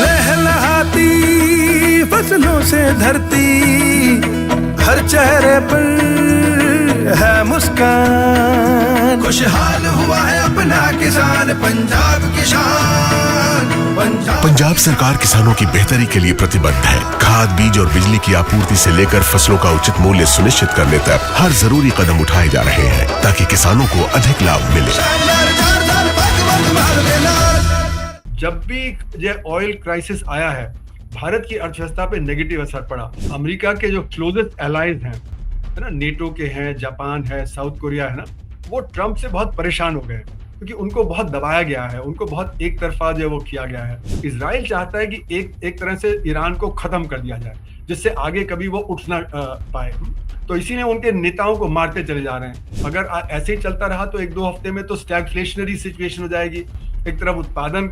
लहलहाती फसलों से धरती, हर चेहरे पर है मुस्कान, खुशहाल हुआ है अपना किसान, पंजाब किसान। पंजाब सरकार किसानों की बेहतरी के लिए प्रतिबद्ध है। खाद, बीज और बिजली की आपूर्ति से लेकर फसलों का उचित मूल्य सुनिश्चित करने तक हर जरूरी कदम उठाए जा रहे हैं ताकि किसानों को अधिक लाभ मिले। जब भी ये ऑयल क्राइसिस आया है, भारत की अर्थव्यवस्था पे नेगेटिव असर पड़ा। अमेरिका के जो क्लोजेस्ट एलाइज हैं, है ना, नेटो के हैं, जापान है, साउथ कोरिया है ना, वो ट्रम्प से बहुत परेशान हो गए क्योंकि उनको बहुत दबाया गया है, उनको बहुत एक तरफा जो वो किया गया है। इजराइल चाहता है कि एक तरह से ईरान को खत्म कर दिया जाए जिससे आगे कभी वो उठ ना पाए। तो इसीलिए उनके नेताओं को मारते चले जा रहे हैं। अगर ऐसे ही चलता रहा तो 1-2 हफ्ते में तो स्टैगफ्लेशनरी सिचुएशन हो जाएगी। एक तरफ उत्पादन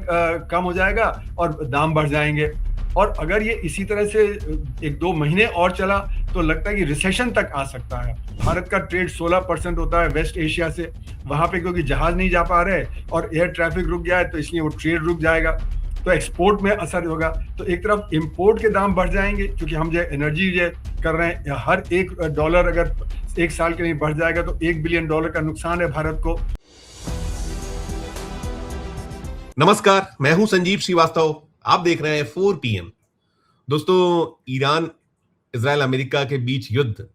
कम हो जाएगा और दाम बढ़ जाएंगे। और अगर ये इसी तरह से 1-2 महीने और चला तो लगता है कि रिसेशन तक आ सकता है। भारत का ट्रेड 16% होता है वेस्ट एशिया से, वहां पे क्योंकि जहाज नहीं जा पा रहे और एयर ट्रैफिक रुक गया है तो इसलिए वो ट्रेड रुक जाएगा, तो एक्सपोर्ट में असर होगा। तो एक तरफ इंपोर्ट के दाम बढ़ जाएंगे क्योंकि हम जो एनर्जी जो कर रहे हैं, हर $1 अगर 1 साल के लिए बढ़ जाएगा तो $1 बिलियन का नुकसान है भारत को। नमस्कार, मैं हूं संजीव श्रीवास्तव। आप देख रहे हैं 4 PM। दोस्तों, ईरान इजराइल अमेरिका के बीच युद्ध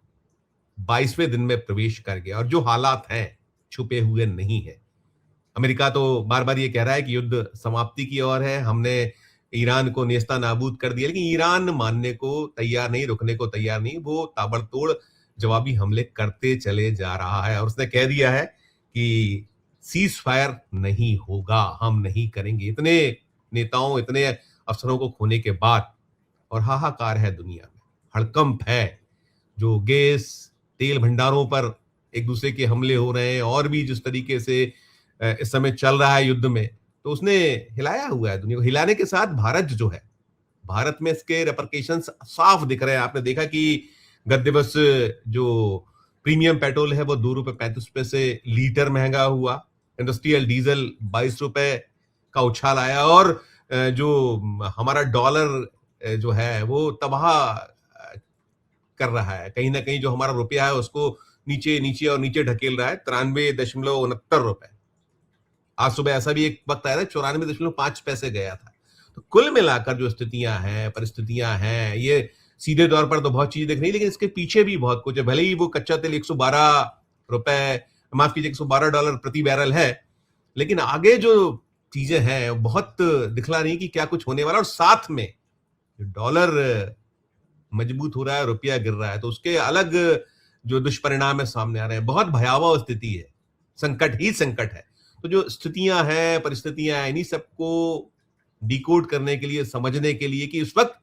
22वें दिन में प्रवेश कर गया और जो हालात हैं छुपे हुए नहीं है। अमेरिका तो बार बार ये कह रहा है कि युद्ध समाप्ति की ओर है, हमने ईरान को नेस्ता नाबूद कर दिया, लेकिन ईरान मानने को तैयार नहीं, रुकने को तैयार नहीं। वो ताबड़तोड़ जवाबी हमले करते चले जा रहा है और उसने कह दिया है कि सीज फायर नहीं होगा, हम नहीं करेंगे। इतने नेताओं, इतने अफसरों को खोने के बाद और हाहाकार है दुनिया में, हड़कंप है। जो गैस तेल भंडारों पर एक दूसरे के हमले हो रहे हैं और भी जिस तरीके से इस समय चल रहा है युद्ध में, तो उसने हिलाया हुआ है दुनिया को। हिलाने के साथ भारत जो है, भारत में इसके रेपरकेशंस साफ दिख रहे हैं। आपने देखा कि गत दिवस जो प्रीमियम पेट्रोल है वो ₹2.35 से लीटर महंगा हुआ, इंडस्ट्रियल डीजल ₹22 का उछाल आया और जो हमारा डॉलर जो है वो तबाह कर रहा है। कहीं ना कहीं जो हमारा रुपया है उसको नीचे नीचे और नीचे ढकेल रहा है। ₹93.69। आज सुबह ऐसा भी एक वक्त आया था 94.5 गया था। तो कुल मिलाकर जो स्थितियां हैं, परिस्थितियां हैं, ये सीधे तौर पर तो बहुत चीजें दिख रही, लेकिन इसके पीछे भी बहुत कुछ है। भले ही वो कच्चा तेल $112 प्रति बैरल है, लेकिन आगे जो चीजें हैं बहुत दिखला नहीं कि क्या कुछ होने वाला। और साथ में डॉलर मजबूत हो रहा है, रुपया गिर रहा है, तो उसके अलग जो दुष्परिणाम है सामने आ रहे हैं। बहुत भयावह स्थिति है, संकट ही संकट है। तो जो स्थितियां हैं, परिस्थितियां हैं, इन्हीं सबको डिकोड करने के लिए, समझने के लिए कि इस वक्त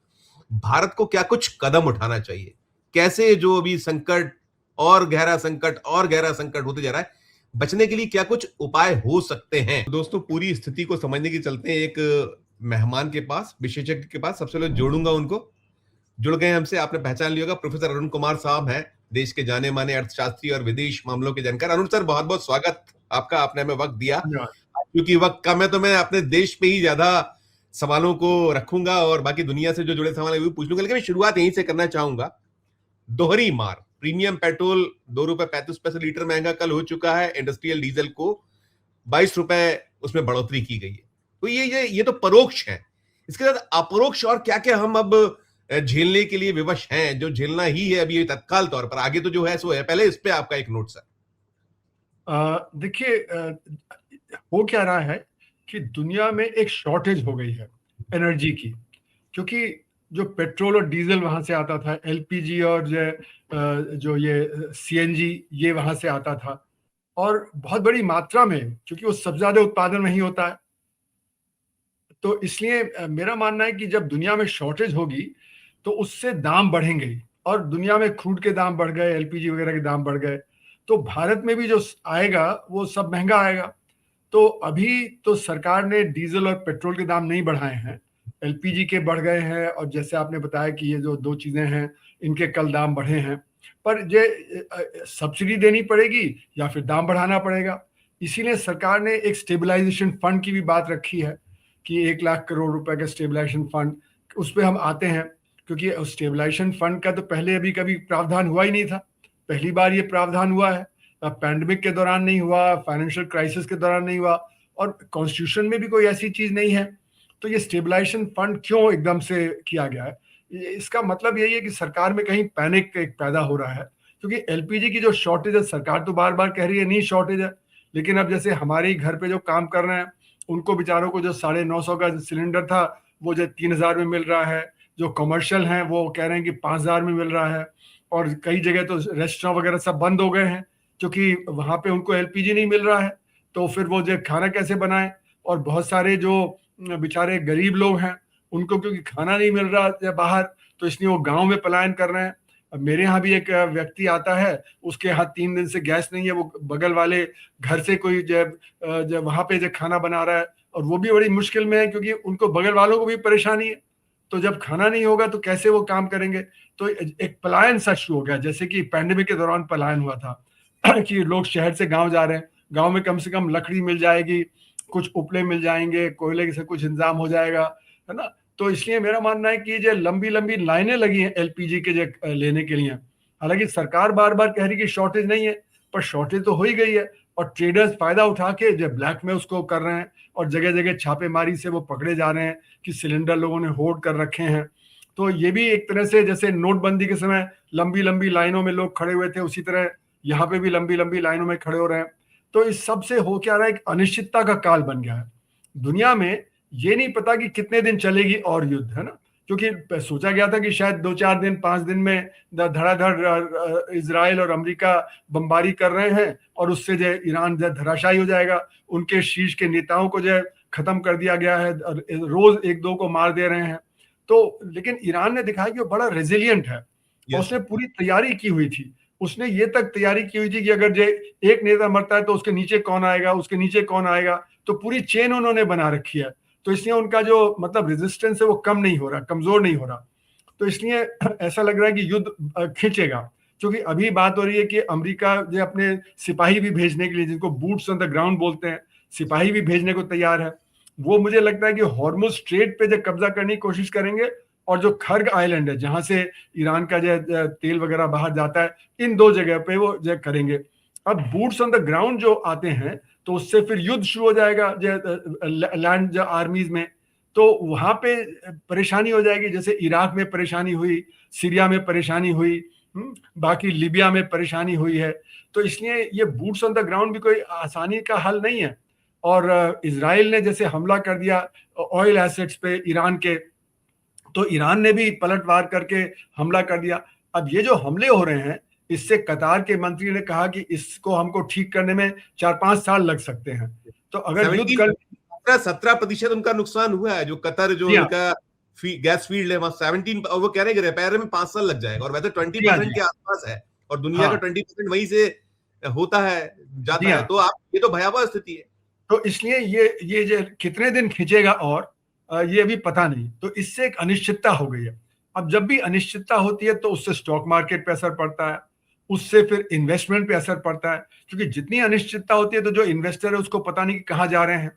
भारत को क्या कुछ कदम उठाना चाहिए, कैसे जो अभी संकट और गहरा संकट होते जा रहा है, बचने के लिए क्या कुछ उपाय हो सकते हैं। दोस्तों, पूरी स्थिति को समझने के चलते हैं एक मेहमान के पास, विशेषज्ञ के पास। सबसे पहले जोड़ूंगा उनको। जुड़ गए हमसे, आपने पहचान लिया होगा, प्रोफेसर अरुण कुमार साहब हैं, देश के जाने माने अर्थशास्त्री और विदेश मामलों के जानकार। अरुण सर, बहुत बहुत स्वागत आपका, आपने हमें वक्त दिया। क्योंकि वक्त कम है तो मैं अपने देश पे ही ज्यादा सवालों को रखूंगा और बाकी दुनिया से जो जुड़े सवाल है वो पूछ लूंगा, लेकिन मैं शुरुआत यहीं से करना चाहूंगा। दोहरी मार, प्रीमियम पेट्रोल ₹2.35 लीटर महंगा कल हो चुका है, इंडस्ट्रियल डीजल को ₹22 उसमें बढ़ोतरी की गई है। तो ये तो परोक्ष है। इसके साथ अपरोक्ष और क्या क्या हम अब झेलने के लिए विवश हैं, जो झेलना ही है अभी तत्काल तौर पर, आगे तो जो है सो है। पहले इस पे आपका एक नोट सर। देखिए, हो क्या रहा है कि दुनिया में एक शॉर्टेज हो गई है एनर्जी की, क्योंकि जो पेट्रोल और डीजल वहां से आता था, एलपीजी और जो ये सीएनजी ये वहां से आता था, और बहुत बड़ी मात्रा में, क्योंकि वो सबसे ज्यादा उत्पादन वहीं होता है। तो इसलिए मेरा मानना है कि जब दुनिया में शॉर्टेज होगी तो उससे दाम बढ़ेंगे ही, और दुनिया में क्रूड के दाम बढ़ गए, एलपीजी वगैरह के दाम बढ़ गए, तो भारत में भी जो आएगा वो सब महंगा आएगा। तो अभी तो सरकार ने डीजल और पेट्रोल के दाम नहीं बढ़ाए हैं, एलपीजी के बढ़ गए हैं, और जैसे आपने बताया कि ये जो 2 चीजें हैं इनके कल दाम बढ़े हैं। पर ये सब्सिडी देनी पड़ेगी या फिर दाम बढ़ाना पड़ेगा। इसीलिए सरकार ने एक स्टेबलाइजेशन फंड की भी बात रखी है कि 1 लाख करोड़ रुपए का स्टेबलाइजेशन फंड, उस पर हम आते हैं, क्योंकि स्टेबलाइजेशन फंड का तो पहले अभी कभी प्रावधान हुआ ही नहीं था। पहली बार ये प्रावधान हुआ है, पैंडेमिक के दौरान नहीं हुआ, फाइनेंशियल क्राइसिस के दौरान नहीं हुआ, और कॉन्स्टिट्यूशन में भी कोई ऐसी चीज नहीं है। तो ये स्टेबलाइजेशन फंड क्यों एकदम से किया गया है? इसका मतलब यही है कि सरकार में कहीं पैनिक एक पैदा हो रहा है, क्योंकि एलपीजी की जो शॉर्टेज है, सरकार तो बार बार कह रही है नहीं शॉर्टेज है, लेकिन अब जैसे हमारे ही घर पे जो काम कर रहे हैं उनको बेचारों को जो 950 का सिलेंडर था वो जो 3000 में मिल रहा है, जो कमर्शियल हैं वो कह रहे हैं कि 5000 में मिल रहा है, और कई जगह तो रेस्टोरेंट वगैरह सब बंद हो गए हैं क्योंकि वहां पे उनको एलपीजी नहीं मिल रहा है। तो फिर वो जो खाना कैसे बनाएं, और बहुत सारे जो बेचारे गरीब लोग हैं उनको क्योंकि खाना नहीं मिल रहा है बाहर, तो इसलिए वो गांव में पलायन कर रहे हैं। अब मेरे यहाँ भी एक व्यक्ति आता है, उसके यहाँ 3 दिन से गैस नहीं है, वो बगल वाले घर से कोई जब वहां पे जो खाना बना रहा है, और वो भी बड़ी मुश्किल में है क्योंकि उनको बगल वालों को भी परेशानी है। तो जब खाना नहीं होगा तो कैसे वो काम करेंगे? तो एक पलायन सा शुरू हो गया, जैसे कि पैंडेमिक के दौरान पलायन हुआ था कि लोग शहर से गांव जा रहे हैं, गांव में कम से कम लकड़ी मिल जाएगी, कुछ उपले मिल जाएंगे, कोयले से कुछ इंतजाम हो जाएगा, है ना। तो इसलिए मेरा मानना है कि जो लंबी लंबी लाइनें लगी हैं एलपीजी के जो लेने के लिए, हालांकि सरकार बार बार कह रही कि शॉर्टेज नहीं है, पर शॉर्टेज तो हो ही गई है, और ट्रेडर्स फायदा उठा के जो ब्लैक में उसको कर रहे हैं, और जगह जगह छापेमारी से वो पकड़े जा रहे हैं कि सिलेंडर लोगों ने होर्ड कर रखे हैं। तो ये भी एक तरह से जैसे नोटबंदी के समय लंबी लंबी लाइनों में लोग खड़े हुए थे, उसी तरह यहाँ पे भी लंबी लंबी लाइनों में खड़े हो रहे हैं। तो इस सब से हो क्या रहा है, एक अनिश्चितता का काल बन गया है दुनिया में। ये नहीं पता कि कितने दिन चलेगी और युद्ध, है ना, क्योंकि सोचा गया था कि शायद 2-4 दिन 5 दिन में धड़ाधड़ इजराइल और अमेरिका बमबारी कर रहे हैं और उससे जो ईरान जो धराशायी हो जाएगा, उनके शीर्ष के नेताओं को जो खत्म कर दिया गया है, रोज 1-2 को मार दे रहे हैं। तो लेकिन ईरान ने दिखाया कि वो बड़ा रेजिलियंट है, और उसने पूरी तैयारी की हुई थी। उसने ये तक तैयारी की हुई थी कि अगर जो एक नेता मरता है तो उसके नीचे कौन आएगा, उसके नीचे कौन आएगा, तो पूरी चेन उन्होंने बना रखी है। तो इसलिए उनका जो मतलब रेजिस्टेंस है वो कम नहीं हो रहा, कमजोर नहीं हो रहा। तो इसलिए ऐसा लग रहा है कि युद्ध खींचेगा, क्योंकि अभी बात हो रही है कि अमेरिका जो अपने सिपाही भी भेजने के लिए, जिनको बूट्स ऑन द ग्राउंड बोलते हैं, सिपाही भी भेजने को तैयार है। वो मुझे लगता है कि हॉर्मुज स्ट्रेट पे जो कब्जा करने की कोशिश करेंगे, और जो खर्ग आइलैंड है जहां से ईरान का जो तेल वगैरह बाहर जाता है, इन 2 जगह पे वो जो करेंगे। अब बूट्स ऑन द ग्राउंड जो आते हैं तो उससे फिर युद्ध शुरू हो जाएगा लैंड जो आर्मीज में, तो वहां पे परेशानी हो जाएगी, जैसे इराक में परेशानी हुई, सीरिया में परेशानी हुई, बाकी लीबिया में परेशानी हुई है। तो इसलिए ये बूट्स ऑन द ग्राउंड भी कोई आसानी का हल नहीं है। और इजराइल ने जैसे हमला कर दिया ऑयल एसेट्स पे ईरान के, तो ईरान ने भी पलटवार करके हमला कर दिया। अब ये जो हमले हो रहे हैं, इससे कतार के मंत्री ने कहा कि इसको हमको ठीक करने में 4-5 साल लग सकते हैं। तो अगर युद्ध कर 17% उनका नुकसान हुआ है, जो कतर जो उनका गैस फील्ड है वहां 17, और वो कह रहे हैं रिपेयर में 5 साल लग जाएगा, और वैसे 20% के आसपास है, और दुनिया का 20% वहीं से होता है जाता है। तो आप ये तो भयावह स्थिति है। तो इसलिए ये जो कितने दिन खींचेगा और ये अभी पता नहीं। तो इससे एक अनिश्चितता हो गई है। अब जब भी अनिश्चितता होती है तो उससे स्टॉक मार्केट पे असर पड़ता है, उससे फिर इन्वेस्टमेंट पे असर पड़ता है, क्योंकि जितनी अनिश्चितता होती है तो जो इन्वेस्टर है उसको पता नहीं कि कहाँ जा रहे हैं।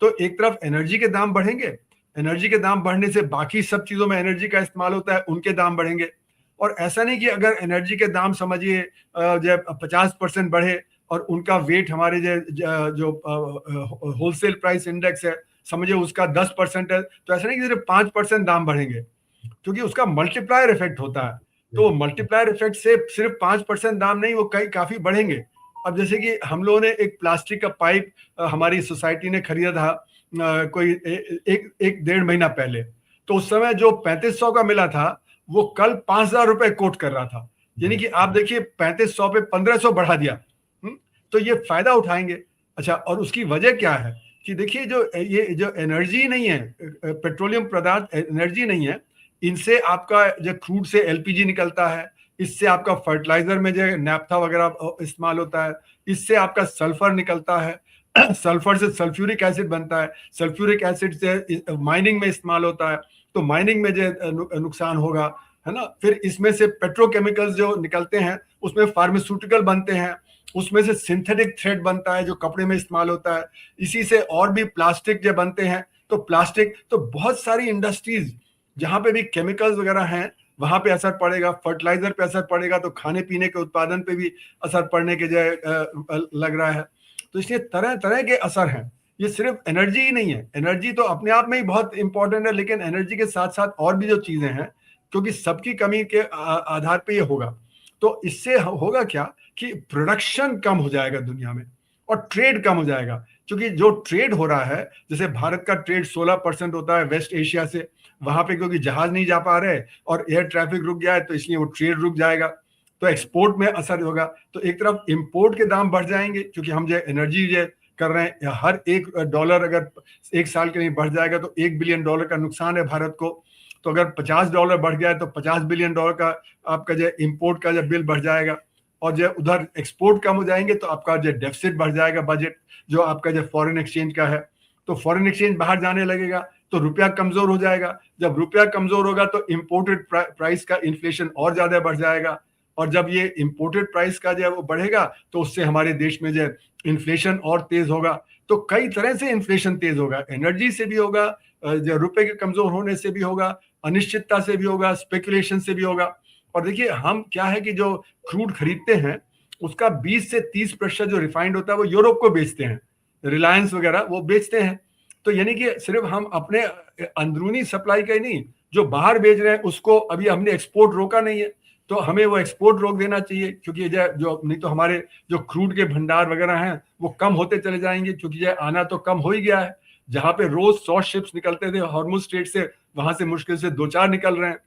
तो एक तरफ एनर्जी के दाम बढ़ेंगे, एनर्जी के दाम बढ़ने से बाकी सब चीजों में एनर्जी का इस्तेमाल होता है, उनके दाम बढ़ेंगे। और ऐसा नहीं कि अगर एनर्जी के दाम समझिए जब 50% बढ़े और उनका वेट हमारे जो होलसेल प्राइस इंडेक्स है समझिए उसका 10% है, तो ऐसा नहीं कि सिर्फ 5% दाम बढ़ेंगे, क्योंकि उसका मल्टीप्लायर इफेक्ट होता है। तो मल्टीप्लायर इफेक्ट से सिर्फ 5% दाम नहीं, वो काफी बढ़ेंगे। अब जैसे कि हम लोगों ने एक प्लास्टिक का पाइप हमारी सोसाइटी ने खरीदा था कोई 1-1.5 महीना पहले, तो उस समय जो 3500 का मिला था वो कल 5000 रुपए कोट कर रहा था। यानी कि आप देखिए 3500 पे 1500 बढ़ा दिया। तो ये फायदा उठाएंगे। अच्छा, और उसकी वजह क्या है कि देखिए ये जो एनर्जी नहीं है, पेट्रोलियम पदार्थ एनर्जी नहीं है, इनसे आपका जो क्रूड से एलपीजी निकलता है, इससे आपका फर्टिलाइजर में जो नैप्था वगैरह इस्तेमाल होता है, इससे आपका सल्फर निकलता है, सल्फर से सल्फ्यूरिक एसिड बनता है, सल्फ्यूरिक एसिड से माइनिंग में इस्तेमाल होता है, तो माइनिंग में जो नुकसान होगा, है ना। फिर इसमें से पेट्रोकेमिकल्स जो निकलते हैं उसमें फार्मास्यूटिकल बनते हैं, उसमें से सिंथेटिक थ्रेड बनता है जो कपड़े में इस्तेमाल होता है, इसी से और भी प्लास्टिक जो बनते हैं, तो प्लास्टिक, तो बहुत सारी इंडस्ट्रीज जहां पे भी केमिकल्स वगैरह हैं वहां पे असर पड़ेगा, फर्टिलाइजर पे असर पड़ेगा, तो खाने पीने के उत्पादन पे भी असर पड़ने के लग रहा है। तो इसलिए तरह तरह के असर हैं। ये सिर्फ एनर्जी ही नहीं है, एनर्जी तो अपने आप में ही बहुत इंपॉर्टेंट है, लेकिन एनर्जी के साथ साथ और भी जो चीजें हैं, क्योंकि सबकी कमी के आधार पे ये होगा। तो इससे होगा क्या कि प्रोडक्शन कम हो जाएगा दुनिया में और ट्रेड कम हो जाएगा, क्योंकि जो ट्रेड हो रहा है, जैसे भारत का ट्रेड 16% होता है वेस्ट एशिया से, वहां पे क्योंकि जहाज नहीं जा पा रहे और एयर ट्रैफिक रुक गया है, तो इसलिए वो ट्रेड रुक जाएगा, तो एक्सपोर्ट में असर होगा। तो एक तरफ इंपोर्ट के दाम बढ़ जाएंगे, क्योंकि हम जो एनर्जी जो कर रहे हैं, हर $1 अगर 1 साल के लिए बढ़ जाएगा तो $1 बिलियन का नुकसान है भारत को। तो अगर $50 बढ़ गया है तो $50 बिलियन का आपका जो इंपोर्ट का जो बिल बढ़ जाएगा, और जो उधर एक्सपोर्ट कम हो जाएंगे तो आपका जो डेफिसिट बढ़ जाएगा, बजट जो आपका जो फॉरेन एक्सचेंज का है, तो फॉरेन एक्सचेंज बाहर जाने लगेगा, तो रुपया कमजोर हो जाएगा। जब रुपया कमजोर होगा तो इंपोर्टेड प्राइस का इन्फ्लेशन और ज्यादा बढ़ जाएगा, और जब ये इंपोर्टेड प्राइस का जो है वो बढ़ेगा तो उससे हमारे देश में जो इन्फ्लेशन और तेज होगा। तो कई तरह से इन्फ्लेशन तेज होगा, एनर्जी से भी होगा, जो रुपए के कमजोर होने से भी होगा, अनिश्चितता से भी होगा, स्पेकुलेशन से भी होगा। और देखिए हम क्या है कि जो क्रूड खरीदते हैं उसका 20 से 30% जो रिफाइंड होता है वो यूरोप को बेचते हैं, रिलायंस वगैरह वो बेचते हैं। तो यानी कि सिर्फ हम अपने अंदरूनी सप्लाई का ही नहीं, जो बाहर बेच रहे हैं उसको अभी हमने एक्सपोर्ट रोका नहीं है, तो हमें वो एक्सपोर्ट रोक देना चाहिए, क्योंकि जो नहीं तो हमारे जो क्रूड के भंडार वगैरह हैं वो कम होते चले जाएंगे, क्योंकि ये आना तो कम हो ही गया है। जहां पे रोज 100 शिप्स निकलते थे हॉर्मुज स्ट्रेट से, वहां से मुश्किल से 2-4 निकल रहे हैं।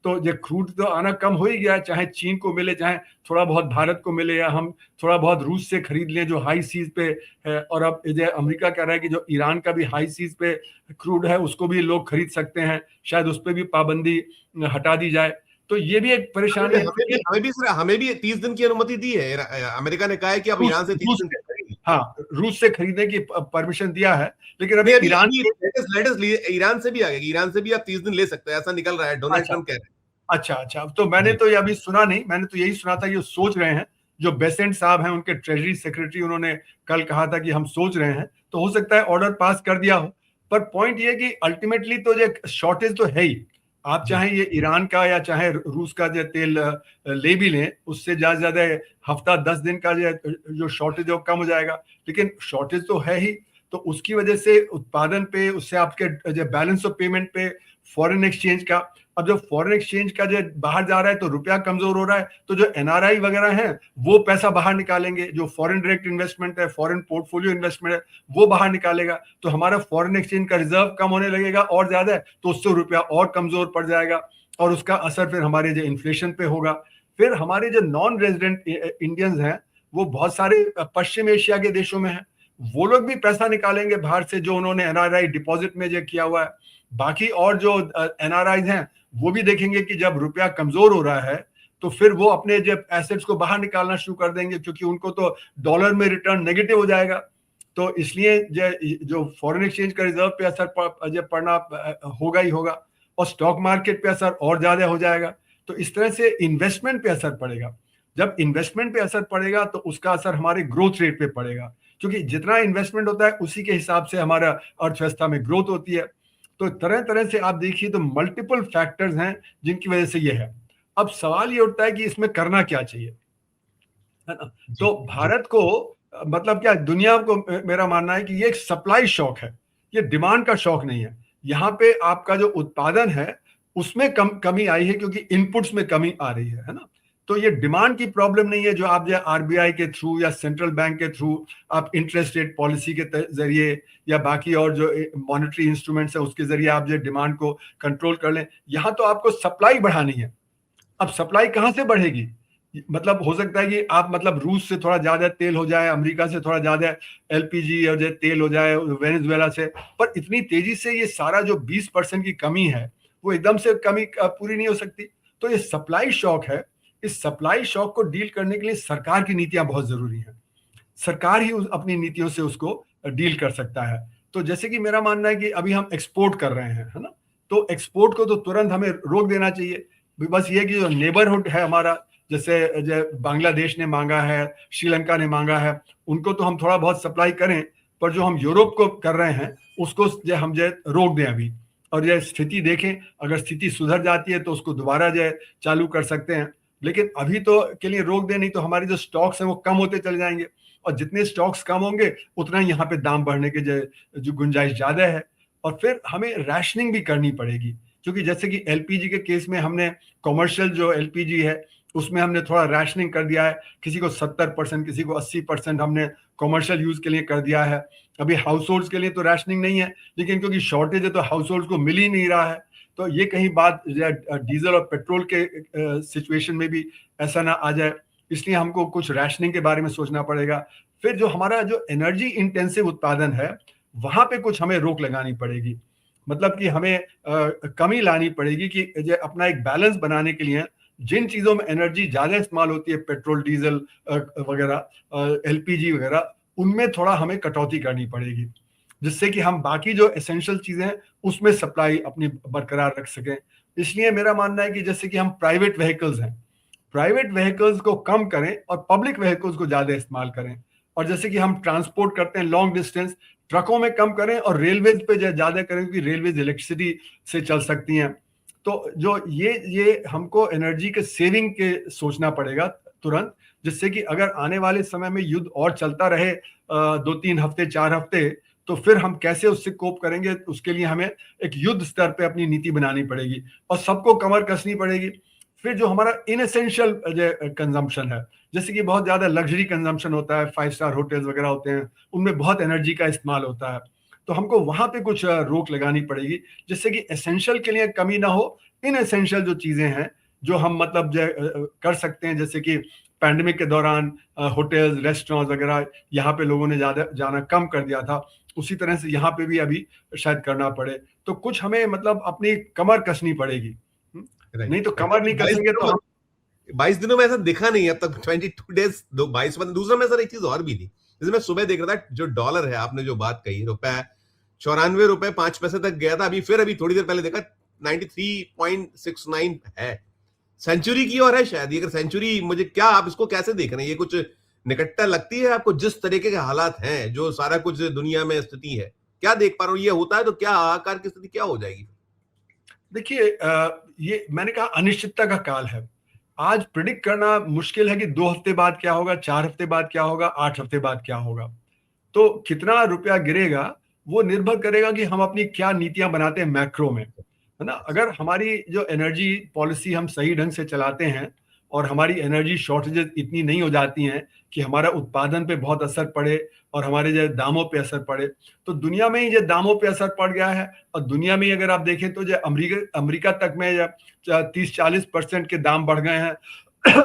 तो ये क्रूड तो आना कम हो ही गया है, चाहे चीन को मिले, चाहे थोड़ा बहुत भारत को मिले, या हम थोड़ा बहुत रूस से खरीद लें जो हाई सीज पे है। और अब जो अमेरिका कह रहा है कि जो ईरान का भी हाई सीज पे क्रूड है उसको भी लोग खरीद सकते हैं, शायद उस पर भी पाबंदी हटा दी जाए। तो ये भी एक परेशानी है। हमें भी 30 दिन की अनुमति दी है, अमेरिका ने कहा है कि अब ईरान से 30 दिन, हाँ, रूस से खरीदने की परमिशन दिया है, लेकिन अभी ईरान ईरान से भी आ गया, ईरान से भी आप 30 दिन ले सकते हैं, ऐसा निकल रहा है, डोनाल्ड ट्रम्प कह रहे हैं। अच्छा, तो मैंने तो ये अभी सुना नहीं, मैंने तो यही सुना था कि वो सोच रहे हैं, जो बेसेंट साहब हैं उनके ट्रेजरी सेक्रेटरी, उन्होंने कल कहा था कि हम सोच रहे हैं, तो हो सकता है ऑर्डर पास कर दिया हो। पर पॉइंट ये कि अल्टीमेटली तो ये शॉर्टेज तो है ही, आप चाहे ये ईरान का या चाहे रूस का जो तेल ले भी लें, उससे ज्यादा हफ्ता 10 दिन का जो शॉर्टेज है वो कम हो जाएगा, लेकिन शॉर्टेज तो है ही। तो उसकी वजह से उत्पादन पे, उससे आपके जो बैलेंस ऑफ पेमेंट पे, फॉरेन एक्सचेंज का, अब जो फॉरेन एक्सचेंज का जो बाहर जा रहा है तो रुपया कमजोर हो रहा है, तो जो एनआरआई वगैरह हैं वो पैसा बाहर निकालेंगे, जो फॉरेन डायरेक्ट इन्वेस्टमेंट है, फॉरेन पोर्टफोलियो इन्वेस्टमेंट है, वो बाहर निकालेगा, तो हमारा फॉरेन एक्सचेंज का रिजर्व कम होने लगेगा और ज्यादा है, तो उससे रुपया और कमजोर पड़ जाएगा, और उसका असर फिर हमारे जो इन्फ्लेशन पे होगा। फिर हमारे जो नॉन रेजिडेंट इंडियंस हैं वो बहुत सारे पश्चिम एशिया के देशों में हैं, वो लोग भी पैसा निकालेंगे बाहर से, जो उन्होंने एनआरआई डिपॉजिट में जो किया हुआ है। बाकी और जो एनआरआईज हैं वो भी देखेंगे कि जब रुपया कमजोर हो रहा है तो फिर वो अपने जब एसेट्स को बाहर निकालना शुरू कर देंगे, क्योंकि उनको तो डॉलर में रिटर्न नेगेटिव हो जाएगा। तो इसलिए जो फॉरेन एक्सचेंज का रिजर्व पे असर पड़ना होगा ही होगा, और स्टॉक मार्केट पे असर और ज्यादा हो जाएगा। तो इस तरह से इन्वेस्टमेंट पे असर पड़ेगा। जब इन्वेस्टमेंट पे असर पड़ेगा तो उसका असर हमारे ग्रोथ रेट पे पड़ेगा, क्योंकि जितना इन्वेस्टमेंट होता है उसी के हिसाब से हमारा अर्थव्यवस्था में ग्रोथ होती है। तो तरह तरह से आप देखिए तो मल्टीपल फैक्टर्स हैं जिनकी वजह से ये है। अब सवाल ये उठता है कि इसमें करना क्या चाहिए, है ना। तो भारत को, मतलब क्या, दुनिया को मेरा मानना है कि ये एक सप्लाई शॉक है, ये डिमांड का शॉक नहीं है। यहाँ पे आपका जो उत्पादन है उसमें कमी आई है, क्योंकि इनपुट्स में कमी आ रही है ना। तो ये डिमांड की प्रॉब्लम नहीं है, जो आप जो आरबीआई के थ्रू या सेंट्रल बैंक के थ्रू आप इंटरेस्ट रेट पॉलिसी के जरिए या बाकी और जो मॉनेटरी इंस्ट्रूमेंट्स है उसके जरिए आप जो डिमांड को कंट्रोल कर लें। यहाँ तो आपको सप्लाई बढ़ानी है। अब सप्लाई कहाँ से बढ़ेगी? मतलब हो सकता है कि आप, मतलब रूस से थोड़ा ज्यादा तेल हो जाए, अमेरिका से थोड़ा ज्यादा एलपीजी और जो तेल हो जाए वेनेजुएला से, पर इतनी तेजी से ये सारा जो 20% की कमी है वो एकदम से कमी पूरी नहीं हो सकती। तो ये सप्लाई शॉक है। इस सप्लाई शॉक को डील करने के लिए सरकार की नीतियां बहुत जरूरी हैं। सरकार ही अपनी नीतियों से उसको डील कर सकता है। तो जैसे कि मेरा मानना है कि अभी हम एक्सपोर्ट कर रहे हैं, है ना, तो एक्सपोर्ट को तो तुरंत हमें रोक देना चाहिए। बस ये कि जो नेबरहुड है हमारा, जैसे बांग्लादेश ने मांगा है, श्रीलंका ने मांगा है, उनको तो हम थोड़ा बहुत सप्लाई करें, पर जो हम यूरोप को कर रहे हैं उसको जो हम जो रोक दें अभी, और यह स्थिति देखें, अगर स्थिति सुधर जाती है तो उसको दोबारा जो चालू कर सकते हैं, लेकिन अभी तो के लिए रोक दें, नहीं तो हमारे जो स्टॉक्स हैं वो कम होते चले जाएंगे, और जितने स्टॉक्स कम होंगे उतना ही यहाँ पे दाम बढ़ने के जो गुंजाइश ज्यादा है। और फिर हमें रैशनिंग भी करनी पड़ेगी, क्योंकि जैसे कि एलपीजी के केस में हमने कॉमर्शियल जो एलपीजी है उसमें हमने थोड़ा रैशनिंग कर दिया है, किसी को 70%, किसी को 80% हमने कॉमर्शियल यूज के लिए कर दिया है। अभी हाउस होल्ड्स के लिए तो रैशनिंग नहीं है, लेकिन क्योंकि शॉर्टेज है तो हाउस होल्ड्स को मिल ही नहीं रहा है, तो ये कहीं बात डीजल और पेट्रोल के सिचुएशन में भी ऐसा ना आ जाए, इसलिए हमको कुछ रैशनिंग के बारे में सोचना पड़ेगा। फिर जो हमारा जो एनर्जी इंटेंसिव उत्पादन है वहां पे कुछ हमें रोक लगानी पड़ेगी, मतलब कि हमें कमी लानी पड़ेगी कि अपना एक बैलेंस बनाने के लिए जिन चीजों में एनर्जी ज्यादा इस्तेमाल होती है, पेट्रोल डीजल वगैरह, एलपीजी वगैरह, उनमें थोड़ा हमें कटौती करनी पड़ेगी, जिससे कि हम बाकी जो एसेंशियल चीजें हैं उसमें सप्लाई अपनी बरकरार रख सकें। इसलिए मेरा मानना है कि जैसे कि हम प्राइवेट व्हीकल्स हैं, प्राइवेट व्हीकल्स को कम करें और पब्लिक व्हीकल्स को ज्यादा इस्तेमाल करें, और जैसे कि हम ट्रांसपोर्ट करते हैं लॉन्ग डिस्टेंस, ट्रकों में कम करें और रेलवेज पे ज्यादा करें, क्योंकि रेलवेज इलेक्ट्रिसिटी से चल सकती हैं। तो जो ये हमको एनर्जी के सेविंग के सोचना पड़ेगा तुरंत, जिससे कि अगर आने वाले समय में युद्ध और चलता रहे 2-3 हफ्ते 4 हफ्ते, तो फिर हम कैसे उससे कोप करेंगे, उसके लिए हमें एक युद्ध स्तर पे अपनी नीति बनानी पड़ेगी और सबको कमर कसनी पड़ेगी। फिर जो हमारा इनएसेंशियल कंजम्पशन है, जैसे कि बहुत ज्यादा लग्जरी कंजम्पशन होता है, 5 स्टार होटल्स वगैरह होते हैं, उनमें बहुत एनर्जी का इस्तेमाल होता है, तो हमको वहां पे कुछ रोक लगानी पड़ेगी, जिससे कि एसेंशियल के लिए कमी ना हो। इनएसेंशियल जो चीजें हैं जो हम मतलब कर सकते हैं, जैसे कि पैंडेमिक के दौरान होटल्स रेस्टोरेंट्स वगैरह यहाँ पे लोगों ने ज्यादा जाना कम कर दिया था, उसी तरह से यहाँ पे भी अभी शायद करना पड़े, तो कुछ हमें मतलब अपनी कमर कसनी पड़ेगी। नहीं तो कमर नहीं कसेंगे तो हम 22 दिनों में ऐसा दिखा नहीं अब तक। 22 डेज 22 में दूसरा में सर एक चीज और भी थी, जैसे मैं सुबह देख रहा था, जो डॉलर है, आपने जो बात कही, रुपए 94 रुपए 5 पैसे तक गया था, अभी थोड़ी देर पहले देखा 93.69 है, सेंचुरी की और है शायद। अगर सेंचुरी, मुझे क्या, आप इसको कैसे देख रहे हैं, ये कुछ निकटता लगती है आपको जिस तरीके के हालात हैं, जो सारा कुछ दुनिया में स्थिति है, क्या देख पा रहा हूं, ये होता है तो क्या आकार की स्थिति क्या हो जाएगी? देखिए, ये मैंने कहा अनिश्चितता का काल है। आज प्रिडिक्ट करना मुश्किल है कि 2 हफ्ते बाद क्या होगा, 4 हफ्ते बाद क्या होगा, 8 हफ्ते बाद क्या होगा। तो कितना रुपया गिरेगा वो निर्भर करेगा कि हम अपनी क्या नीतियां बनाते हैं मैक्रो में, है ना। अगर हमारी जो एनर्जी पॉलिसी हम सही ढंग से चलाते हैं और हमारी एनर्जी शॉर्टेजेस इतनी नहीं हो जाती हैं कि हमारा उत्पादन पे बहुत असर पड़े और हमारे जो दामों पे असर पड़े, तो दुनिया में ही जो दामों पे असर पड़ गया है, और दुनिया में ही अगर आप देखें तो जो अमेरिका तक में 30-40% के दाम बढ़ गए हैं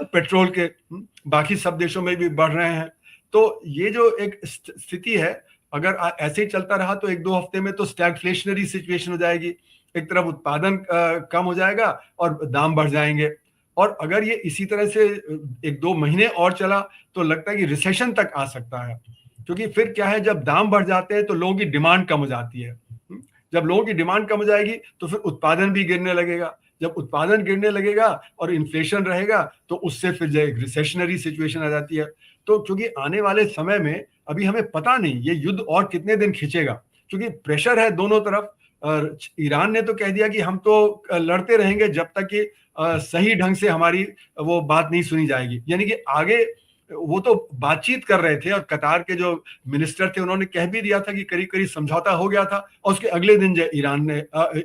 पेट्रोल के, बाकी सब देशों में भी बढ़ रहे हैं। तो ये जो एक स्थिति है, अगर ऐसे ही चलता रहा तो 1-2 हफ्ते में तो स्टैगफ्लेशनरी सिचुएशन हो जाएगी, एक तरफ उत्पादन कम हो जाएगा और दाम बढ़ जाएंगे, और अगर ये इसी तरह से 1-2 महीने और चला तो लगता है कि रिसेशन तक आ सकता है, क्योंकि फिर क्या है, जब दाम बढ़ जाते हैं तो लोगों की डिमांड कम हो जाती है। जब लोगों की डिमांड कम हो जाएगी तो फिर उत्पादन भी गिरने लगेगा, जब उत्पादन गिरने लगेगा और इन्फ्लेशन रहेगा तो उससे फिर जो एक रिसेशनरी सिचुएशन आ जाती है। तो क्योंकि आने वाले समय में अभी हमें पता नहीं ये युद्ध और कितने दिन खींचेगा, क्योंकि प्रेशर है दोनों तरफ। ईरान ने तो कह दिया कि हम तो लड़ते रहेंगे जब तक कि सही ढंग से हमारी वो बात नहीं सुनी जाएगी, यानी कि आगे वो तो बातचीत कर रहे थे, और कतार के जो मिनिस्टर थे उन्होंने कह भी दिया था कि करीब करीब समझौता हो गया था, और उसके अगले दिन जो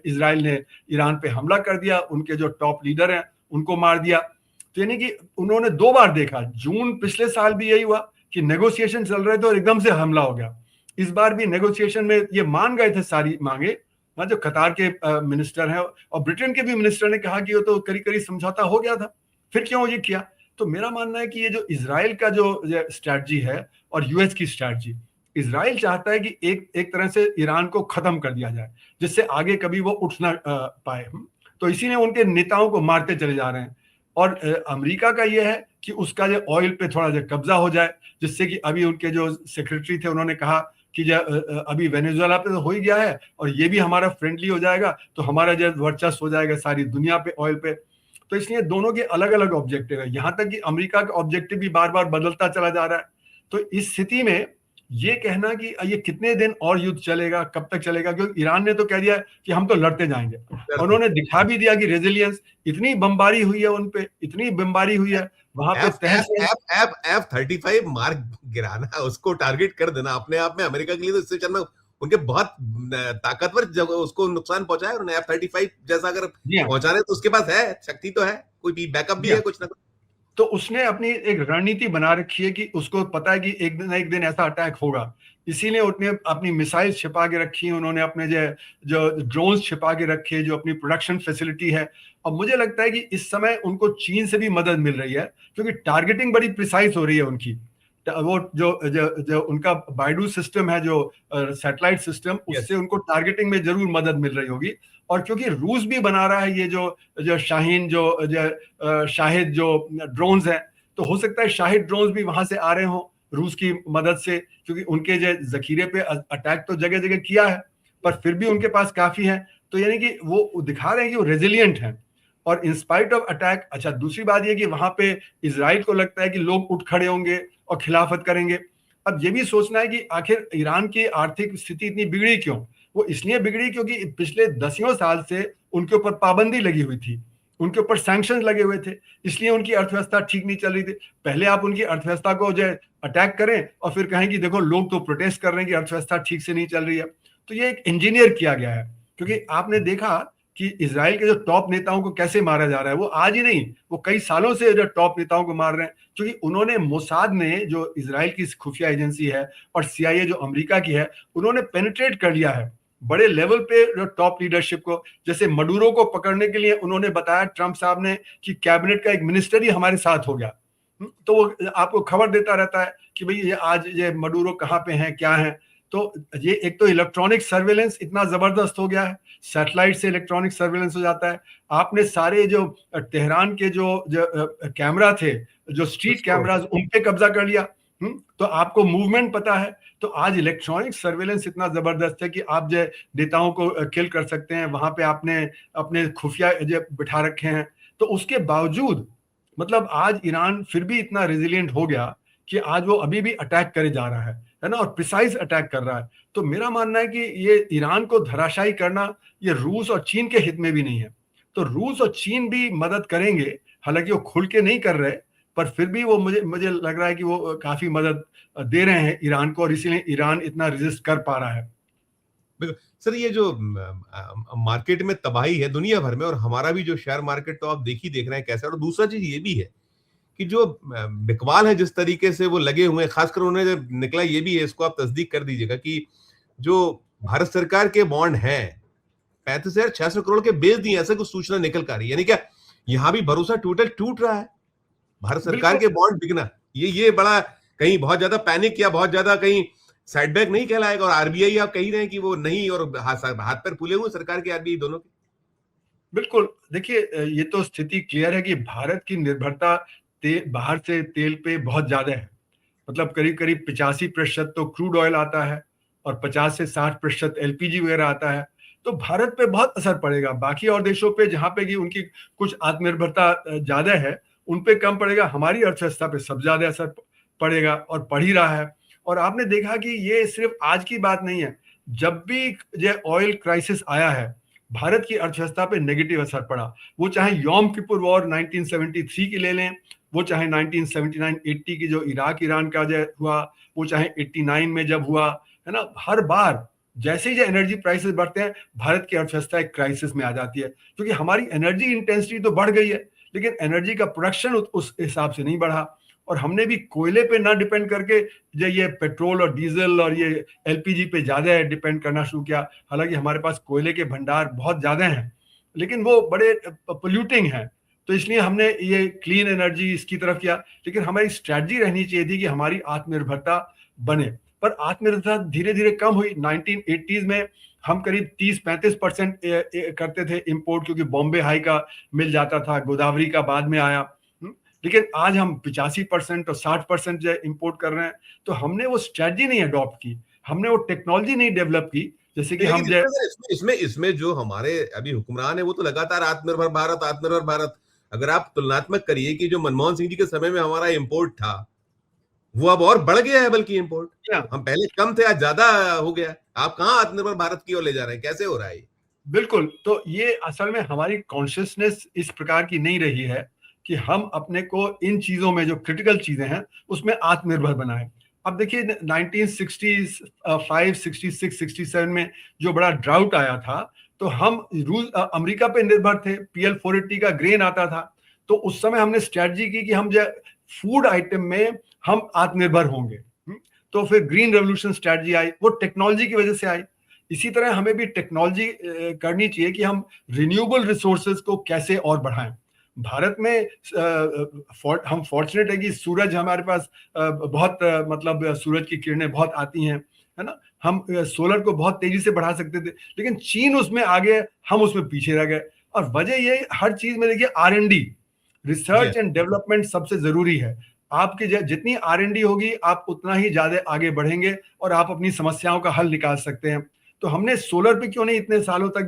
इजराइल ने ईरान पे हमला कर दिया, उनके जो टॉप लीडर हैं उनको मार दिया। तो यानी कि उन्होंने 2 बार देखा, जून पिछले साल भी यही हुआ कि नेगोशिएशन चल रहे थे और एकदम से हमला हो गया। इस बार भी नेगोशिएशन में ये मान गए थे सारी मांगे, जो कतार के मिनिस्टर हैं और ब्रिटेन के भी मिनिस्टर ने कहा कि वो तो करीब करीब समझौता हो गया था, फिर क्यों ये किया। तो मेरा मानना है कि ये जो इजराइल का जो स्ट्रैटेजी है और यूएस की स्ट्रैटेजी, इजराइल चाहता है कि एक तरह से ईरान को खत्म कर दिया जाए, जिससे आगे कभी वो उठ ना पाए। तो इसी ने उनके नेताओं को मारते चले जा रहे हैं, और अमेरिका का ये है कि उसका जो ऑयल पे थोड़ा जो कब्जा हो जाए, जिससे कि अभी उनके जो सेक्रेटरी थे उन्होंने कहा कि अभी वेनेजुएला पे तो हो ही गया है और ये भी हमारा फ्रेंडली हो जाएगा, तो हमारा जो वर्चस्व हो जाएगा सारी दुनिया पे ऑयल पे। तो इसलिए दोनों के अलग अलग ऑब्जेक्टिव है, यहाँ तक कि अमेरिका का ऑब्जेक्टिव भी बार बार बदलता चला जा रहा है। तो इस स्थिति में ये कहना कि ये कितने दिन और युद्ध चलेगा, कब तक चलेगा, क्योंकि ईरान ने तो कह दिया कि हम तो लड़ते जाएंगे, और उन्होंने दिखा भी दिया कि रेजिलियंस, इतनी बमबारी हुई है उन पे, इतनी बमबारी हुई है वहां पे तहस F-35 मार्क गिराना, उसको टारगेट कर देना अपने आप में अमेरिका के लिए तो इससे चलना, उनके बहुत ताकतवर जब उसको नुकसान पहुंचाया उन्होंने। F-35 जैसा अगर पहुंचाने तो उसके पास है, शक्ति तो है, कोई भी बैकअप भी है कुछ ना कुछ। तो उसने अपनी एक रणनीति बना रखी है कि उसको पता है कि एक दिन ऐसा अटैक होगा, इसीलिए उसने अपनी मिसाइल छिपा के रखी है, उन्होंने अपने जो ड्रोन्स छिपा के रखे, जो अपनी प्रोडक्शन फैसिलिटी है। और मुझे लगता है कि इस समय उनको चीन से भी मदद मिल रही है, क्योंकि टारगेटिंग बड़ी प्रिसाइज हो रही है उनकी। वो जो उनका बाइडू सिस्टम है, जो सैटेलाइट सिस्टम, उससे उनको टारगेटिंग में जरूर मदद मिल रही होगी। और क्योंकि रूस भी बना रहा है ये जो शाहीन शाहिद जो ड्रोन्स हैं, तो हो सकता है शाहिद ड्रोन्स भी वहां से आ रहे हों रूस की मदद से, क्योंकि उनके जो जखीरे पे अटैक तो जगह जगह किया है, पर फिर भी उनके पास काफी है। तो यानी कि वो दिखा रहे हैं कि वो रेजिलियंट हैं और इंस्पाइट ऑफ अटैक। अच्छा, दूसरी बात ये कि वहां पे इजराइल को लगता है कि लोग उठ खड़े होंगे और खिलाफत करेंगे। अब ये भी सोचना है कि आखिर ईरान की आर्थिक स्थिति इतनी बिगड़ी क्यों? वो इसलिए बिगड़ी क्योंकि पिछले दसियों साल से उनके ऊपर पाबंदी लगी हुई थी, उनके ऊपर सैंक्शन लगे हुए थे, इसलिए उनकी अर्थव्यवस्था ठीक नहीं चल रही थी। पहले आप उनकी अर्थव्यवस्था को जो अटैक करें और फिर कहें कि देखो लोग तो प्रोटेस्ट कर रहे हैं कि अर्थव्यवस्था ठीक से नहीं चल रही है। तो ये एक इंजीनियर किया गया है, क्योंकि आपने देखा कि इजराइल के जो टॉप नेताओं को कैसे मारा जा रहा है। वो आज ही नहीं, वो कई सालों से जो टॉप नेताओं को मार रहे हैं, क्योंकि उन्होंने मोसाद ने, जो इजराइल की खुफिया एजेंसी है, और सीआईए जो अमेरिका की है, उन्होंने पेनिट्रेट कर लिया है बड़े लेवल पे जो टॉप लीडरशिप को। जैसे मडूरो को पकड़ने के लिए उन्होंने बताया ट्रंप साहब ने कि कैबिनेट का एक मिनिस्टर ही हमारे साथ हो गया। तो वो आपको खबर देता रहता है कि भाई ये मडूरो कहाँ पे हैं, क्या है। तो ये एक तो इलेक्ट्रॉनिक सर्वेलेंस इतना जबरदस्त हो गया है, सैटेलाइट से इलेक्ट्रॉनिक सर्वेलेंस हो जाता है। आपने सारे जो तेहरान के जो कैमरा थे, जो स्ट्रीट कैमराज, उन पे कब्जा कर लिया। तो आपको मूवमेंट पता है। तो आज इलेक्ट्रॉनिक सर्वेलेंस इतना जबरदस्त है कि आप जो नेताओं को किल कर सकते हैं। वहां पे आपने अपने खुफिया बिठा रखे हैं। तो उसके बावजूद मतलब आज ईरान फिर भी इतना रेजिलियंट हो गया कि आज वो अभी भी अटैक करे जा रहा है ना, और प्रिसाइज अटैक कर रहा है। तो मेरा मानना है कि ये ईरान को धराशायी करना ये रूस और चीन के हित में भी नहीं है। तो रूस और चीन भी मदद करेंगे, हालांकि वो खुल के नहीं कर रहे, पर फिर भी वो मुझे लग रहा है कि वो काफी मदद दे रहे हैं ईरान को, और इसीलिए ईरान इतना रेजिस्ट कर पा रहा है। सर, ये जो मार्केट में तबाही है दुनिया भर में, और हमारा भी जो शेयर मार्केट तो आप देख रहे हैं कैसा। और दूसरा चीज ये भी है कि जो बिकवाल है जिस तरीके से वो लगे हुए हैं, खासकर उन्हें जब निकला ये भी है, इसको आप तस्दीक कर दीजिएगा कि जो भारत सरकार के बॉन्ड हैं 35,600 करोड़ के बेच दिए, ऐसा कुछ सूचना निकल कर रही है। यानी क्या यहां भी भरोसा टूट रहा है, भारत सरकार के बॉन्ड बिकना। ये बड़ा कहीं बहुत ज्यादा पैनिक या बहुत ज्यादा कहीं साइडबैक नहीं कहलाएगा। और आरबीआई आप कह रहे हैं कि वो नहीं, और हाथ पैर फूले हुए सरकार के, आरबीआई दोनों के। बिल्कुल, देखिए ये तो स्थिति क्लियर है कि भारत की निर्भरता बाहर से तेल पे बहुत ज्यादा है। मतलब करीब करीब 85% तो क्रूड ऑयल आता है और 50 से 60% एलपीजी वगैरह आता है। तो भारत पे बहुत असर पड़ेगा। बाकी और देशों पे जहां पे कि उनकी कुछ आत्मनिर्भरता ज्यादा है, उन पे कम पड़ेगा। हमारी अर्थव्यवस्था पे सब ज्यादा असर पड़ेगा और पड़ ही रहा है। और आपने देखा कि ये सिर्फ आज की बात नहीं है, जब भी ये ऑयल क्राइसिस आया है, भारत की अर्थव्यवस्था पे नेगेटिव असर पड़ा। वो चाहे यौम किपुर वॉर 1973 की ले लें, वो चाहे 1979-80 की जो इराक ईरान का जो हुआ, वो चाहे 89 में जब हुआ, है ना। हर बार जैसे ही जो एनर्जी प्राइसेस बढ़ते हैं, भारत की अर्थव्यवस्था एक क्राइसिस में आ जाती है, क्योंकि हमारी एनर्जी इंटेंसिटी तो बढ़ गई है, लेकिन एनर्जी का प्रोडक्शन उस हिसाब से नहीं बढ़ा। और हमने भी कोयले पे ना डिपेंड करके जो ये पेट्रोल और डीजल और ये एलपीजी पे ज्यादा डिपेंड करना शुरू किया। हालांकि हमारे पास कोयले के भंडार बहुत ज्यादा हैं, लेकिन वो बड़े पोल्यूटिंग हैं। तो इसलिए हमने ये क्लीन एनर्जी इसकी तरफ किया। लेकिन हमारी स्ट्रैटेजी रहनी चाहिए थी कि हमारी आत्मनिर्भरता बने, पर आत्मनिर्भरता धीरे धीरे कम हुई। 1980s में हम करीब 30-35% करते थे इंपोर्ट, क्योंकि बॉम्बे हाई का मिल जाता था, गोदावरी का बाद में आया। लेकिन आज हम 85% और 60% जो इंपोर्ट कर रहे हैं। तो हमने वो स्ट्रैटेजी नहीं अडॉप्ट की, हमने वो टेक्नोलॉजी नहीं डेवलप की, जैसे कि हम इसमें जो हमारे अभी हुक्मरान है वो तो लगातार आत्मनिर्भर भारत। अगर आप तुलनात्मक करिए कि जो मनमोहन सिंह जी के समय में हमारा इंपोर्ट था, वो अब और बढ़ गया है बल्कि इंपोर्ट। या हम पहले कम थे, आज ज्यादा हो गया। आप कहाँ आत्मनिर्भर भारत की ओर ले जा रहे हैं? कैसे हो रहा है ये? बिल्कुल, तो ये असल में हमारी कॉन्शियसनेस इस प्रकार की नहीं रही है कि हम अपने को इन चीज़ों में जो क्रिटिकल चीज़ें हैं, उसमें आत्मनिर्भर बनाएँ। अब देखिए 1965, 66, 67 में जो बड़ा ड्राउट आया था, तो हम अमेरिका पे निर्भर थे, पीएल 480 का ग्रेन आता था। तो उस समय हमने स्ट्रैटेजी की कि हम जो फूड आइटम में हम आत्मनिर्भर होंगे। तो फिर ग्रीन रेवोल्यूशन स्ट्रैटेजी आई, वो टेक्नोलॉजी की वजह से आई। इसी तरह हमें भी टेक्नोलॉजी करनी चाहिए कि हम रिन्यूएबल रिसोर्सेज को कैसे और बढ़ाएं। भारत में हम फॉर्चुनेट है कि सूरज हमारे पास बहुत मतलब सूरज की किरणें बहुत आती हैं, है ना। हम सोलर को बहुत तेजी से बढ़ा सकते थे, लेकिन चीन उसमें आगे, हम उसमें पीछे रह गए। और वजह ये हर चीज में देखिए R&D, रिसर्च एंड डेवलपमेंट सबसे जरूरी है। आपकी जितनी R&D होगी, आप उतना ही ज्यादा आगे बढ़ेंगे और आप अपनी समस्याओं का हल निकाल सकते हैं। तो हमने सोलर पे क्यों नहीं इतने सालों तक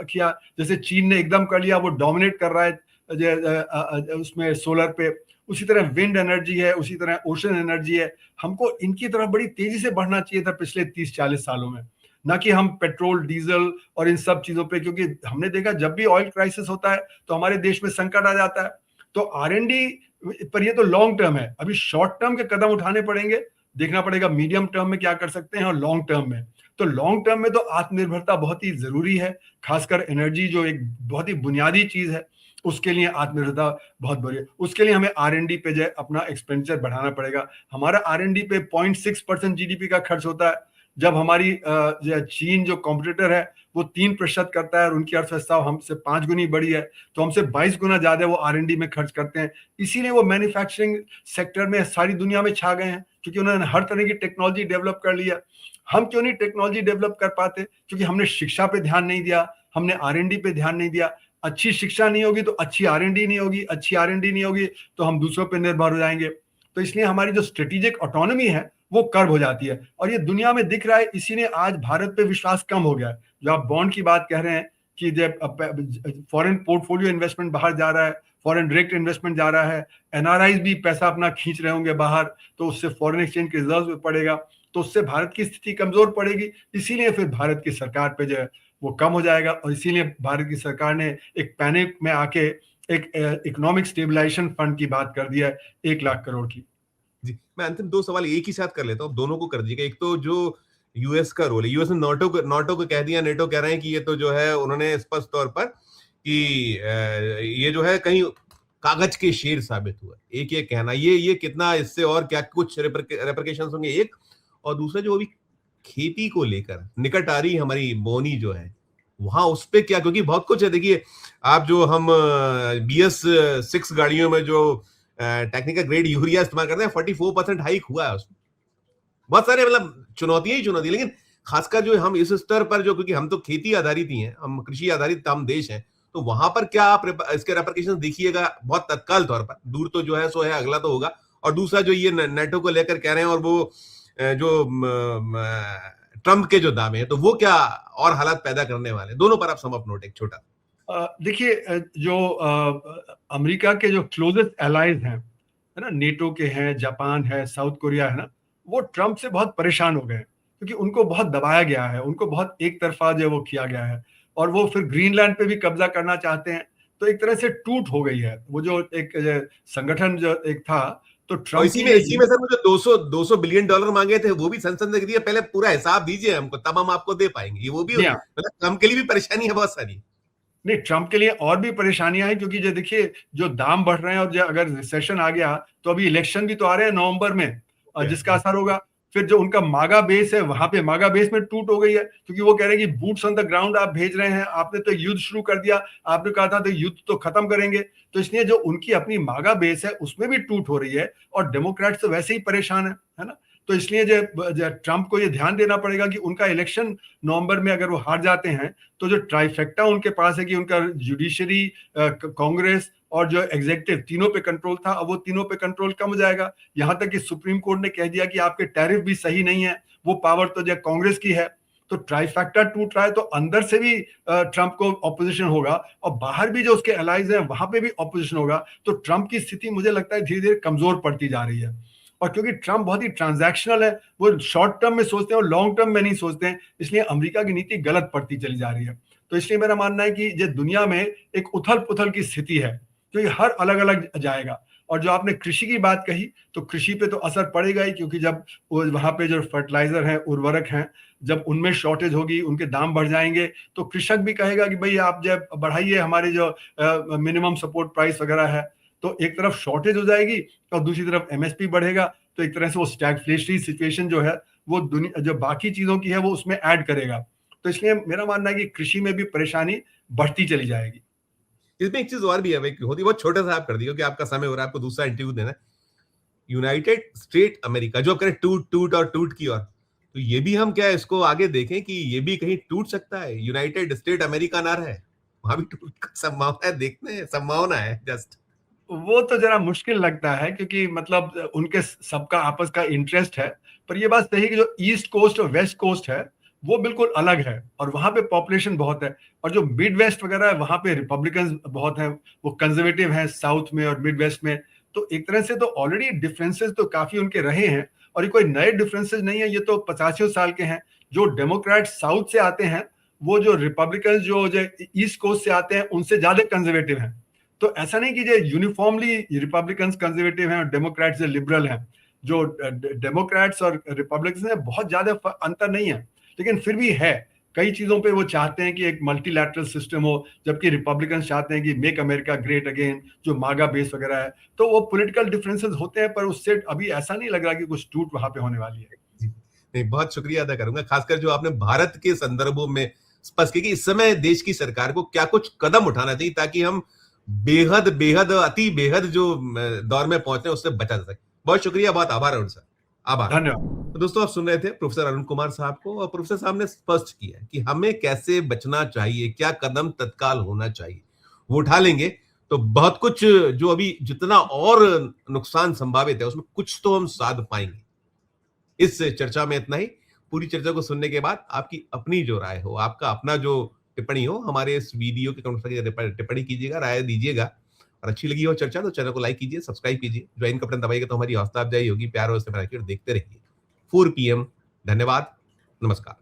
किया? जैसे चीन ने एकदम कर लिया, वो डोमिनेट कर रहा है उसमें सोलर पे। उसी तरह विंड एनर्जी है, उसी तरह ओशन एनर्जी है। हमको इनकी तरफ बड़ी तेजी से बढ़ना चाहिए था पिछले 30-40 सालों में, ना कि हम पेट्रोल, डीजल और इन सब चीजों पे। क्योंकि हमने देखा जब भी ऑयल क्राइसिस होता है तो हमारे देश में संकट आ जाता है। तो R&D पर ये तो लॉन्ग टर्म है, अभी शॉर्ट टर्म के कदम उठाने पड़ेंगे, देखना पड़ेगा मीडियम टर्म में क्या कर सकते हैं और लॉन्ग टर्म में। तो लॉन्ग टर्म में तो आत्मनिर्भरता बहुत ही जरूरी है, खासकर एनर्जी जो एक बहुत ही बुनियादी चीज है, उसके लिए आत्मनिर्भरता बहुत बड़ी है। उसके लिए हमें R&D पे जो है अपना एक्सपेंडिचर बढ़ाना पड़ेगा। हमारा R&D पे 0.6% GDP का खर्च होता है, जब हमारी चीन जो कॉम्पिटिटर है वो 3% करता है और उनकी अर्थव्यवस्था हमसे 5 गुनी बड़ी है, तो हमसे 22 गुना ज्यादा वो R&D में खर्च करते हैं। इसीलिए वो मैन्युफैक्चरिंग सेक्टर में सारी दुनिया में छा गए हैं, क्योंकि उन्होंने हर तरह की टेक्नोलॉजी डेवलप कर लिया। हम क्यों नहीं टेक्नोलॉजी डेवलप कर पाते? क्योंकि हमने शिक्षा पे ध्यान नहीं दिया, हमने R&D पे ध्यान नहीं दिया। अच्छी शिक्षा नहीं होगी तो अच्छी R&D नहीं होगी, अच्छी R&D नहीं होगी तो हम दूसरों पर निर्भर हो जाएंगे। तो इसलिए हमारी जो स्ट्रेटेजिक ऑटोनॉमी है वो कर्व हो जाती है, और ये दुनिया में दिख रहा है। इसीलिए आज भारत पे विश्वास कम हो गया है। जो आप बॉन्ड की बात कह रहे हैं कि जब फॉरेन पोर्टफोलियो इन्वेस्टमेंट बाहर जा रहा है, फॉरेन डायरेक्ट इन्वेस्टमेंट जा रहा है, NRIs भी पैसा अपना खींच रहे होंगे बाहर, तो उससे फॉरेन एक्सचेंज के रिजर्व में पड़ेगा, तो उससे भारत की स्थिति कमजोर पड़ेगी। इसीलिए फिर भारत की सरकार पे जो है वो कम हो जाएगा, और इसीलिए भारत की सरकार ने एक पैनिक में आके एक इकोनॉमिक स्टेबलाइजेशन फंड की बात कर दिया है 1 लाख करोड़ की। जी, मैं अंतिम 2 सवाल एक ही साथ कर लेता हूँ, दोनों को कर दीजिएगा। एक तो जो यूएस का रोल है, यूएस ने नाटो को कह दिया, नेटो कह रहे हैं कि ये तो जो है उन्होंने स्पष्ट तौर पर कि ये जो है कहीं कागज के शेर साबित हुआ। एक ये कहना, ये कितना इससे और क्या कुछ रेपरकेशंस होंगे? एक और दूसरा जो अभी खेती को लेकर निकट आ रही हमारी बोनी जो है, वहां उस पे क्या? क्योंकि बहुत कुछ है। देखिए, आप जो हम BS6 गाड़ियों में जो टेक्निकल ग्रेड यूरिया इस्तेमाल करते हैं, 44% हाइक हुआ है उसमें। बहुत सारे मतलब चुनौतियां ही चुनौती, लेकिन खासकर जो हम इस स्तर पर जो, क्योंकि हम तो खेती आधारित ही हैं, हम कृषि आधारित हम देश हैं, तो वहां पर क्या आप इसके रेपरकेशन देखिएगा बहुत तत्काल तौर पर? दूर तो जो है सो है, अगला तो होगा। और दूसरा जो ये नेटो को लेकर कह रहे हैं, और वो जो ट्रम्प के जो दावे हैं, तो वो क्या और हालात पैदा करने वाले? दोनों पर आप सम अप नोट एक छोटा। देखिए, जो अमेरिका के जो क्लोजेस्ट एलाइज हैं, है ना, नेटो के हैं, जापान है, साउथ कोरिया है ना, वो ट्रम्प से बहुत परेशान हो गए, क्योंकि उनको बहुत दबाया गया है, उनको बहुत एक तरफा जो वो किया गया है, और वो फिर ग्रीनलैंड पे भी कब्जा करना चाहते हैं। तो एक तरह से टूट हो गई है वो जो एक संगठन जो एक था। तो ट्रम्प इसी में सर मुझे 200 बिलियन डॉलर मांगे थे, वो भी संसद ने दिया। पहले पूरा हिसाब दीजिए हमको, तब हम आपको दे पाएंगे। ये वो भी मतलब ट्रम्प के लिए भी परेशानी है बहुत सारी। नहीं, ट्रम्प के लिए और भी परेशानियां हैं, क्योंकि जो देखिए जो दाम बढ़ रहे हैं, और जो अगर रिसेशन आ गया तो अभी इलेक्शन भी तो आ रहे हैं नवंबर में, और जिसका असर होगा। फिर जो उनका मागा बेस है, वहां पे मागा बेस में टूट हो गई है, क्योंकि वो कह रहे हैं कि बूट्स ऑन द ग्राउंड आप भेज रहे हैं, आपने तो युद्ध शुरू कर दिया, आपने कहा था तो युद्ध तो खत्म करेंगे। तो इसलिए जो उनकी अपनी मागा बेस है उसमें भी टूट हो रही है, और डेमोक्रेट्स तो वैसे ही परेशान है ना। तो इसलिए जो ट्रम्प को ये ध्यान देना पड़ेगा कि उनका इलेक्शन नवंबर में अगर वो हार जाते हैं, तो जो ट्राइफेक्टा उनके पास है कि उनका जुडिशरी, कांग्रेस और जो एग्जीक्यूटिव, तीनों पे कंट्रोल था, अब वो तीनों पे कंट्रोल कम हो जाएगा। यहां तक कि सुप्रीम कोर्ट ने कह दिया कि आपके टैरिफ भी सही नहीं है, वो पावर तो जो कांग्रेस की है। तो ट्राइफेक्टा टूट रहा है, तो अंदर से भी ट्रम्प को ऑपोजिशन होगा, और बाहर भी जो उसके अलाइज हैं वहां पे भी ऑपोजिशन होगा। तो ट्रम्प की स्थिति मुझे लगता है धीरे धीरे कमजोर पड़ती जा रही है। और क्योंकि ट्रम्प बहुत ही ट्रांजैक्शनल है, वो शॉर्ट टर्म में सोचते हैं और लॉन्ग टर्म में नहीं सोचते हैं, इसलिए अमेरिका की नीति गलत पड़ती चली जा रही है। तो इसलिए मेरा मानना है कि ये दुनिया में एक उथल पुथल की स्थिति है, क्योंकि हर अलग अलग जाएगा। और जो आपने कृषि की बात कही, तो कृषि पे तो असर पड़ेगा ही, क्योंकि जब वहां पे जो फर्टिलाइजर हैं, उर्वरक हैं, जब उनमें शॉर्टेज होगी, उनके दाम बढ़ जाएंगे, तो कृषक भी कहेगा कि भाई आप जब बढ़ाइए हमारे जो मिनिमम सपोर्ट प्राइस वगैरह है। तो एक तरफ शॉर्टेज हो जाएगी और दूसरी तरफ एमएसपी बढ़ेगा, तो एक तरह से वो स्टैगफ्लेशनरी सिचुएशन जो है वो दुनिया जो बाकी चीजों की है वो उसमें ऐड करेगा। तो इसलिए मेरा मानना है कि कृषि में भी परेशानी बढ़ती चली जाएगी। इसमें एक चीज और भी है भाई, होती बहुत छोटा सा आप कर दिए, क्योंकि आपका समय हो रहा है, आपको दूसरा इंटरव्यू देना है। यूनाइटेड स्टेट अमेरिका जो करे टूट टूट और टूट की ओर, तो ये भी हम क्या इसको आगे देखें कि ये भी कहीं टूट सकता है? यूनाइटेड स्टेट अमेरिका ना रहे, वहां भी टूट का संभावना है, देखते हैं, संभावना है जस्ट। वो तो जरा मुश्किल लगता है, क्योंकि मतलब उनके सबका आपस का इंटरेस्ट है। पर ये बात सही है कि जो ईस्ट कोस्ट और वेस्ट कोस्ट है वो बिल्कुल अलग है, और वहां पे पॉपुलेशन बहुत है, और जो मिड वेस्ट वगैरह है वहां पे रिपब्लिकन बहुत हैं, वो कंजर्वेटिव हैं साउथ में और मिड वेस्ट में। तो एक तरह से तो ऑलरेडी डिफरेंसेस तो काफी उनके रहे हैं, और ये कोई नए डिफरेंसेस नहीं है, ये तो 85 साल के हैं। जो डेमोक्रेट साउथ से आते हैं, वो जो रिपब्लिकन जो ईस्ट कोस्ट से आते हैं उनसे ज्यादा कंजर्वेटिव हैं। तो ऐसा नहीं कि जो यूनिफॉर्मली रिपब्लिकन्स कंजर्वेटिव हैं और डेमोक्रेट्स लिबरल हैं। जो डेमोक्रेट्स और रिपब्लिकन्स में बहुत ज्यादा अंतर नहीं है, लेकिन फिर भी है। कई चीजों पे वो चाहते हैं कि एक मल्टीलैटरल सिस्टम हो, जबकि रिपब्लिकन्स चाहते हैं कि मेक अमेरिका ग्रेट अगेन, जो मागा बेस वगैरह है। तो वो पॉलिटिकल डिफरेंसेस होते हैं, पर उससे अभी ऐसा नहीं लग रहा कि कुछ टूट वहां पे होने वाली है। नहीं, बहुत शुक्रिया अदा करूंगा, खासकर जो आपने भारत के संदर्भों में स्पष्ट किया कि इस समय देश की सरकार को क्या कुछ कदम उठाना चाहिए ताकि हम बेहद बेहद अति बेहद जो दौर में पहुंचे उससे बचा जा सके। बहुत शुक्रिया, बहुत आभार है उनसे, आभार। धन्यवाद। तो दोस्तों, आप सुन रहे थे प्रोफेसर अरुण कुमार साहब को, और प्रोफेसर साहब ने स्पष्ट किया कि हमें कैसे बचना चाहिए, क्या कदम तत्काल होना चाहिए, वो उठा लेंगे तो बहुत कुछ जो अभी जितना और नुकसान संभावित है उसमें कुछ तो हम साध पाएंगे। इस चर्चा में इतना ही। पूरी चर्चा को सुनने के बाद आपकी अपनी जो राय हो, आपका अपना जो टिप्पणी हो, हमारे इस वीडियो के कमेंट सेक्शन टिप्पणी कीजिएगा, राय दीजिएगा। और अच्छी लगी हो चर्चा तो चैनल को लाइक कीजिए, सब्सक्राइब कीजिए, ज्वाइन का बटन दबाइएगा तो हमारी हौसला अफजाई होगी। प्यार और देखते रहिए 4 PM। धन्यवाद, नमस्कार।